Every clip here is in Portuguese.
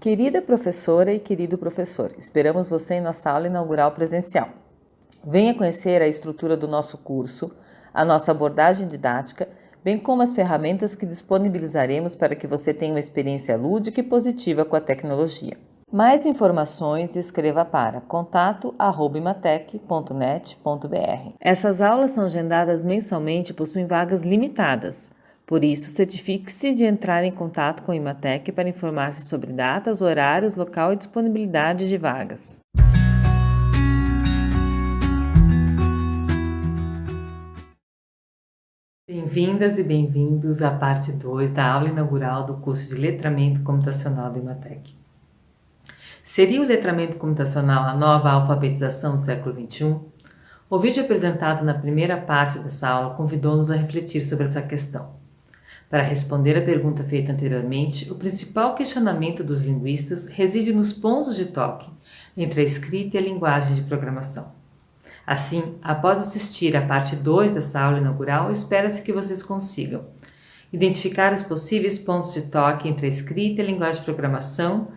Querida professora e querido professor, esperamos você em nossa aula inaugural presencial. Venha conhecer a estrutura do nosso curso, a nossa abordagem didática, bem como as ferramentas que disponibilizaremos para que você tenha uma experiência lúdica e positiva com a tecnologia. Mais informações, escreva para contato@imatec.net.br. Essas aulas são agendadas mensalmente e possuem vagas limitadas. Por isso, certifique-se de entrar em contato com a Imatec para informar-se sobre datas, horários, local e disponibilidade de vagas. Bem-vindas e bem-vindos à parte 2 da aula inaugural do curso de Letramento Computacional da Imatec. Seria o letramento computacional a nova alfabetização do século XXI? O vídeo apresentado na primeira parte dessa aula convidou-nos a refletir sobre essa questão. Para responder à pergunta feita anteriormente, o principal questionamento dos linguistas reside nos pontos de toque entre a escrita e a linguagem de programação. Assim, após assistir à parte 2 dessa aula inaugural, espera-se que vocês consigam identificar os possíveis pontos de toque entre a escrita e a linguagem de programação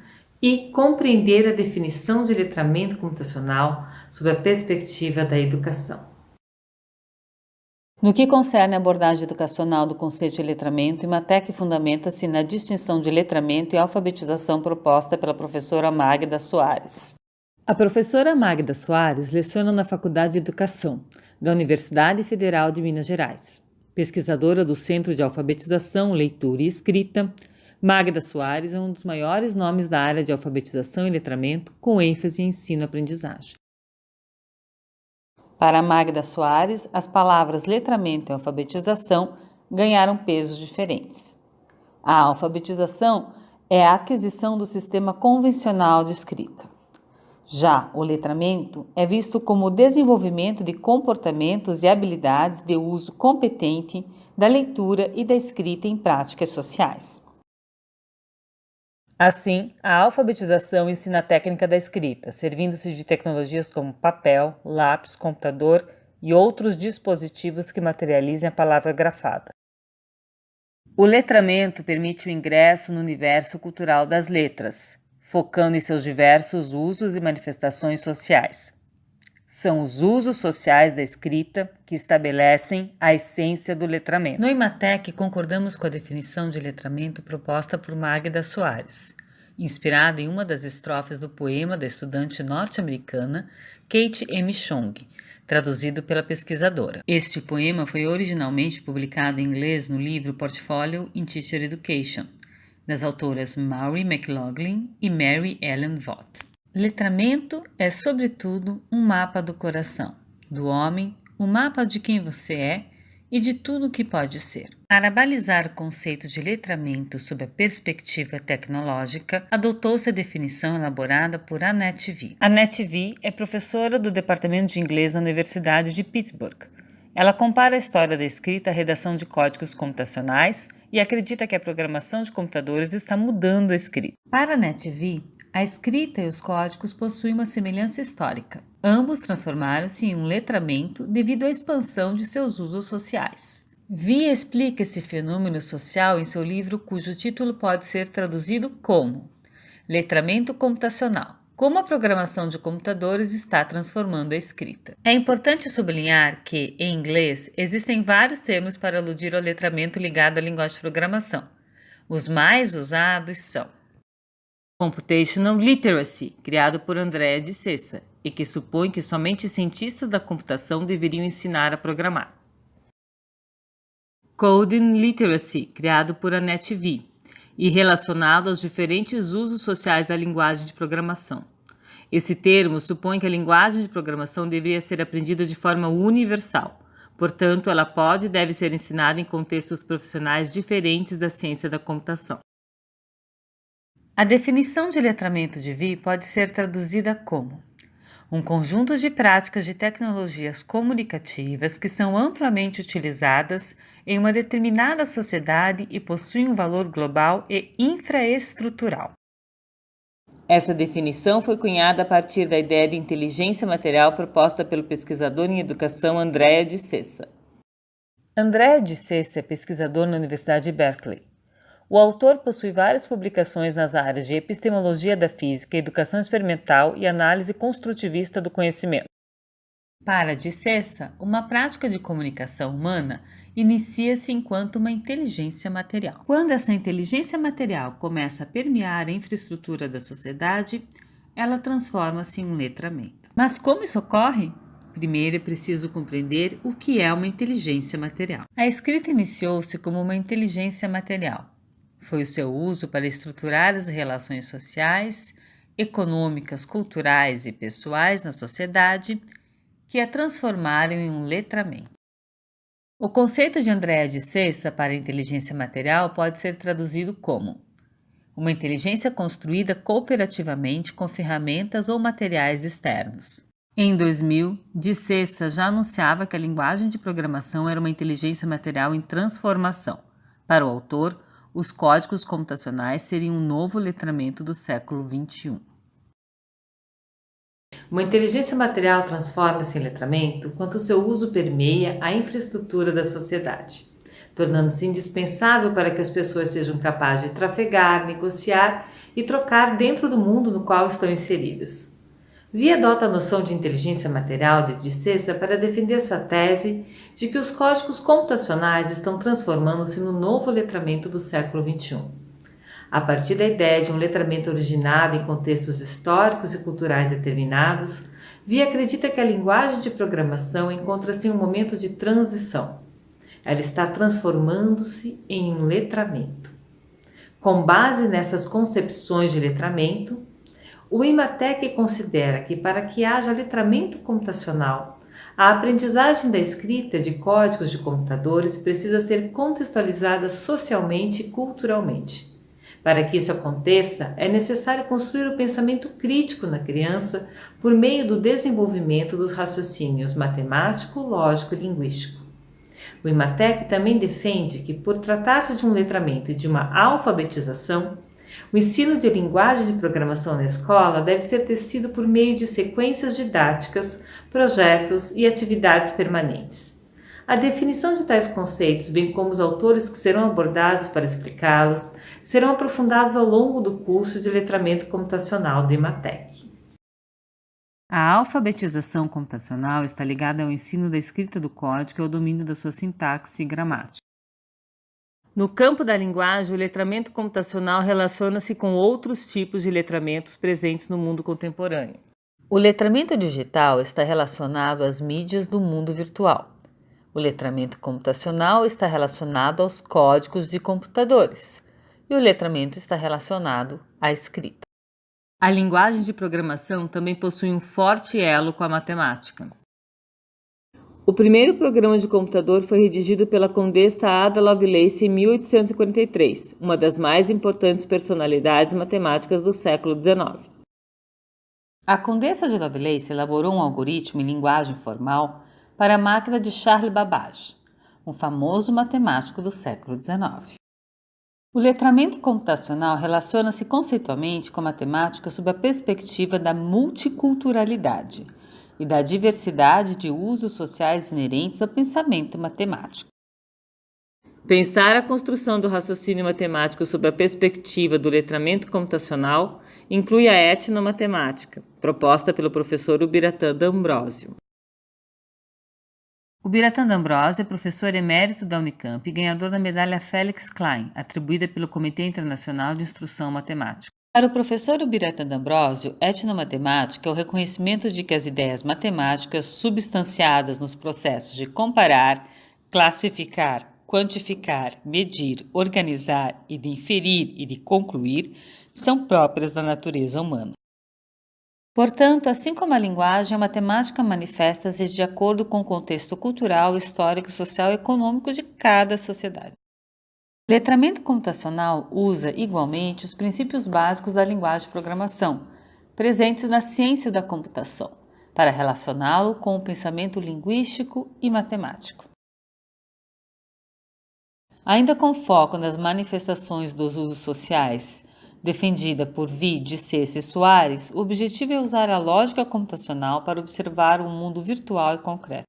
e compreender a definição de letramento computacional sob a perspectiva da educação. No que concerne a abordagem educacional do conceito de letramento, Imatec fundamenta-se na distinção de letramento e alfabetização proposta pela professora Magda Soares. A professora Magda Soares leciona na Faculdade de Educação da Universidade Federal de Minas Gerais. Pesquisadora do Centro de Alfabetização, Leitura e Escrita, Magda Soares é um dos maiores nomes da área de alfabetização e letramento, com ênfase em ensino-aprendizagem. Para Magda Soares, as palavras letramento e alfabetização ganharam pesos diferentes. A alfabetização é a aquisição do sistema convencional de escrita. Já o letramento é visto como o desenvolvimento de comportamentos e habilidades de uso competente da leitura e da escrita em práticas sociais. Assim, a alfabetização ensina a técnica da escrita, servindo-se de tecnologias como papel, lápis, computador e outros dispositivos que materializem a palavra grafada. O letramento permite o ingresso no universo cultural das letras, focando em seus diversos usos e manifestações sociais. São os usos sociais da escrita que estabelecem a essência do letramento. No Imatec, concordamos com a definição de letramento proposta por Magda Soares, inspirada em uma das estrofes do poema da estudante norte-americana Kate M. Chong, traduzido pela pesquisadora. Este poema foi originalmente publicado em inglês no livro Portfolio in Teacher Education, das autoras Maury McLaughlin e Mary Ellen Vaught. Letramento é, sobretudo, um mapa do coração, do homem, um mapa de quem você é e de tudo o que pode ser. Para balizar o conceito de letramento sob a perspectiva tecnológica, adotou-se a definição elaborada por Annette V. Annette V é professora do Departamento de Inglês na Universidade de Pittsburgh. Ela compara a história da escrita à redação de códigos computacionais e acredita que a programação de computadores está mudando a escrita. Para Annette V, a escrita e os códigos possuem uma semelhança histórica. Ambos transformaram-se em um letramento devido à expansão de seus usos sociais. Vi explica esse fenômeno social em seu livro, cujo título pode ser traduzido como Letramento Computacional: Como a programação de computadores está transformando a escrita. É importante sublinhar que, em inglês, existem vários termos para aludir ao letramento ligado à linguagem de programação. Os mais usados são Computational Literacy, criado por Andrea de Sessa, e que supõe que somente cientistas da computação deveriam ensinar a programar. Coding Literacy, criado por Annette V, e relacionado aos diferentes usos sociais da linguagem de programação. Esse termo supõe que a linguagem de programação deveria ser aprendida de forma universal, portanto, ela pode e deve ser ensinada em contextos profissionais diferentes da ciência da computação. A definição de letramento de V pode ser traduzida como um conjunto de práticas de tecnologias comunicativas que são amplamente utilizadas em uma determinada sociedade e possuem um valor global e infraestrutural. Essa definição foi cunhada a partir da ideia de inteligência material proposta pelo pesquisador em educação Andrea de Sessa. Andrea de Sessa é pesquisador na Universidade de Berkeley. O autor possui várias publicações nas áreas de epistemologia da física, educação experimental e análise construtivista do conhecimento. Para de Cessa, uma prática de comunicação humana inicia-se enquanto uma inteligência material. Quando essa inteligência material começa a permear a infraestrutura da sociedade, ela transforma-se em um letramento. Mas como isso ocorre? Primeiro é preciso compreender o que é uma inteligência material. A escrita iniciou-se como uma inteligência material. Foi o seu uso para estruturar as relações sociais, econômicas, culturais e pessoais na sociedade que a transformaram em um letramento. O conceito de Andrea de Cessa para a inteligência material pode ser traduzido como uma inteligência construída cooperativamente com ferramentas ou materiais externos. Em 2000, de Cessa já anunciava que a linguagem de programação era uma inteligência material em transformação. Para o autor, os códigos computacionais seriam um novo letramento do século XXI. Uma inteligência material transforma-se em letramento quando seu uso permeia a infraestrutura da sociedade, tornando-se indispensável para que as pessoas sejam capazes de trafegar, negociar e trocar dentro do mundo no qual estão inseridas. Vi adota a noção de inteligência material de Cessa para defender sua tese de que os códigos computacionais estão transformando-se no novo letramento do século XXI. A partir da ideia de um letramento originado em contextos históricos e culturais determinados, Vi acredita que a linguagem de programação encontra-se em um momento de transição. Ela está transformando-se em um letramento. Com base nessas concepções de letramento, o Imatec considera que para que haja letramento computacional, a aprendizagem da escrita de códigos de computadores precisa ser contextualizada socialmente e culturalmente. Para que isso aconteça, é necessário construir o pensamento crítico na criança por meio do desenvolvimento dos raciocínios matemático, lógico e linguístico. O Imatec também defende que, por tratar-se de um letramento e de uma alfabetização, o ensino de linguagem de programação na escola deve ser tecido por meio de sequências didáticas, projetos e atividades permanentes. A definição de tais conceitos, bem como os autores que serão abordados para explicá-los, serão aprofundados ao longo do curso de letramento computacional do Imatec. A alfabetização computacional está ligada ao ensino da escrita do código e ao domínio da sua sintaxe e gramática. No campo da linguagem, o letramento computacional relaciona-se com outros tipos de letramentos presentes no mundo contemporâneo. O letramento digital está relacionado às mídias do mundo virtual. O letramento computacional está relacionado aos códigos de computadores e o letramento está relacionado à escrita. A linguagem de programação também possui um forte elo com a matemática. O primeiro programa de computador foi redigido pela Condessa Ada Lovelace em 1843, uma das mais importantes personalidades matemáticas do século XIX. A Condessa de Lovelace elaborou um algoritmo em linguagem formal para a máquina de Charles Babbage, um famoso matemático do século XIX. O letramento computacional relaciona-se conceitualmente com a matemática sob a perspectiva da multiculturalidade e da diversidade de usos sociais inerentes ao pensamento matemático. Pensar a construção do raciocínio matemático sob a perspectiva do letramento computacional inclui a etnomatemática, proposta pelo professor Ubiratã D'Ambrosio. Ubiratã D'Ambrosio é professor emérito da Unicamp e ganhador da medalha Felix Klein, atribuída pelo Comitê Internacional de Instrução Matemática. Para o professor Ubiratã D'Ambrosio, etnomatemática é o reconhecimento de que as ideias matemáticas substanciadas nos processos de comparar, classificar, quantificar, medir, organizar e de inferir e de concluir são próprias da natureza humana. Portanto, assim como a linguagem, a matemática manifesta-se de acordo com o contexto cultural, histórico, social e econômico de cada sociedade. O letramento computacional usa, igualmente, os princípios básicos da linguagem de programação, presentes na ciência da computação, para relacioná-lo com o pensamento linguístico e matemático. Ainda com foco nas manifestações dos usos sociais, defendida por Vi, Cessa e Soares, o objetivo é usar a lógica computacional para observar um mundo virtual e concreto.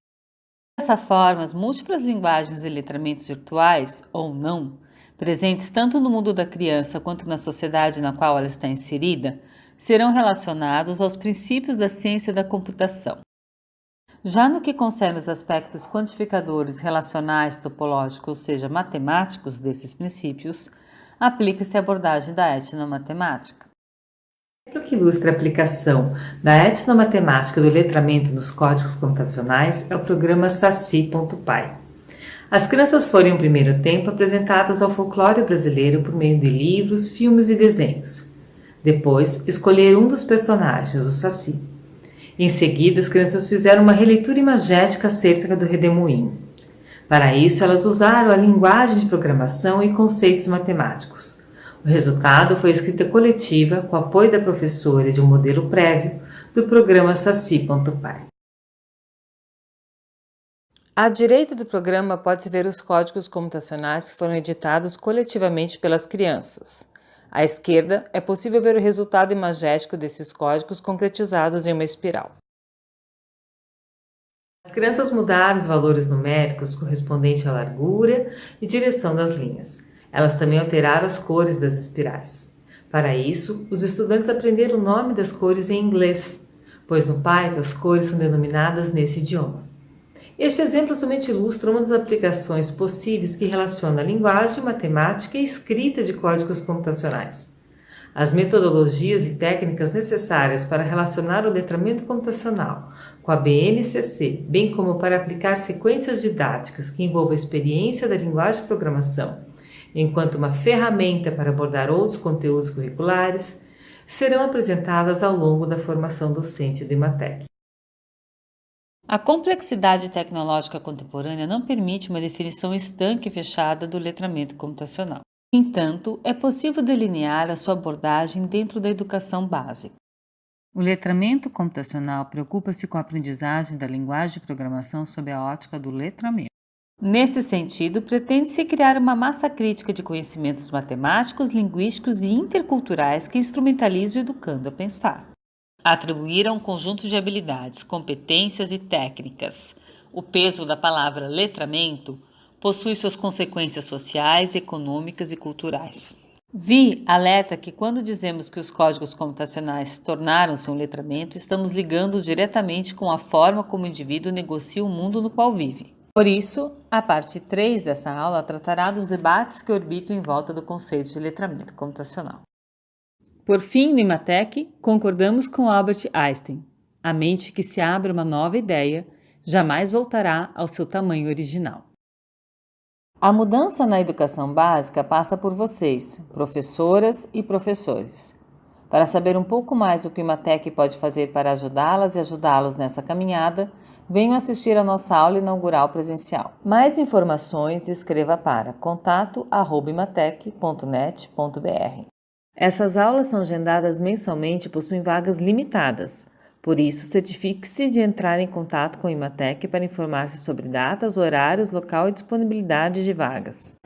Dessa forma, as múltiplas linguagens e letramentos virtuais, ou não, presentes tanto no mundo da criança quanto na sociedade na qual ela está inserida, serão relacionados aos princípios da ciência da computação. Já no que concerne os aspectos quantificadores, relacionais, topológicos, ou seja, matemáticos desses princípios, aplica-se a abordagem da etnomatemática. O exemplo que ilustra a aplicação da etnomatemática do letramento nos códigos computacionais é o programa Saci.py. As crianças foram, em primeiro tempo, apresentadas ao folclore brasileiro por meio de livros, filmes e desenhos. Depois, escolheram um dos personagens, o Saci. Em seguida, as crianças fizeram uma releitura imagética acerca do redemoinho. Para isso, elas usaram a linguagem de programação e conceitos matemáticos. O resultado foi a escrita coletiva, com apoio da professora e de um modelo prévio, do programa Saci.py. À direita do programa pode-se ver os códigos computacionais que foram editados coletivamente pelas crianças. À esquerda, é possível ver o resultado imagético desses códigos concretizados em uma espiral. As crianças mudaram os valores numéricos correspondentes à largura e direção das linhas. Elas também alteraram as cores das espirais. Para isso, os estudantes aprenderam o nome das cores em inglês, pois no Python as cores são denominadas nesse idioma. Este exemplo somente ilustra uma das aplicações possíveis que relaciona a linguagem, matemática e escrita de códigos computacionais. As metodologias e técnicas necessárias para relacionar o letramento computacional com a BNCC, bem como para aplicar sequências didáticas que envolvam a experiência da linguagem de programação, enquanto uma ferramenta para abordar outros conteúdos curriculares, serão apresentadas ao longo da formação docente do IMATEC. A complexidade tecnológica contemporânea não permite uma definição estanque e fechada do letramento computacional. No entanto, é possível delinear a sua abordagem dentro da educação básica. O letramento computacional preocupa-se com a aprendizagem da linguagem de programação sob a ótica do letramento. Nesse sentido, pretende-se criar uma massa crítica de conhecimentos matemáticos, linguísticos e interculturais que instrumentalize o educando a pensar. Atribuir a um conjunto de habilidades, competências e técnicas o peso da palavra letramento possui suas consequências sociais, econômicas e culturais. Vi alerta que quando dizemos que os códigos computacionais tornaram-se um letramento, estamos ligando diretamente com a forma como o indivíduo negocia o mundo no qual vive. Por isso, a parte 3 dessa aula tratará dos debates que orbitam em volta do conceito de letramento computacional. Por fim, no IMATEC, concordamos com Albert Einstein: a mente que se abre a uma nova ideia jamais voltará ao seu tamanho original. A mudança na educação básica passa por vocês, professoras e professores. Para saber um pouco mais o que o IMATEC pode fazer para ajudá-las e ajudá-los nessa caminhada, venham assistir a nossa aula inaugural presencial. Mais informações, escreva para contato@imatec.net.br. Essas aulas são agendadas mensalmente e possuem vagas limitadas. Por isso, certifique-se de entrar em contato com o IMATEC para informar-se sobre datas, horários, local e disponibilidade de vagas.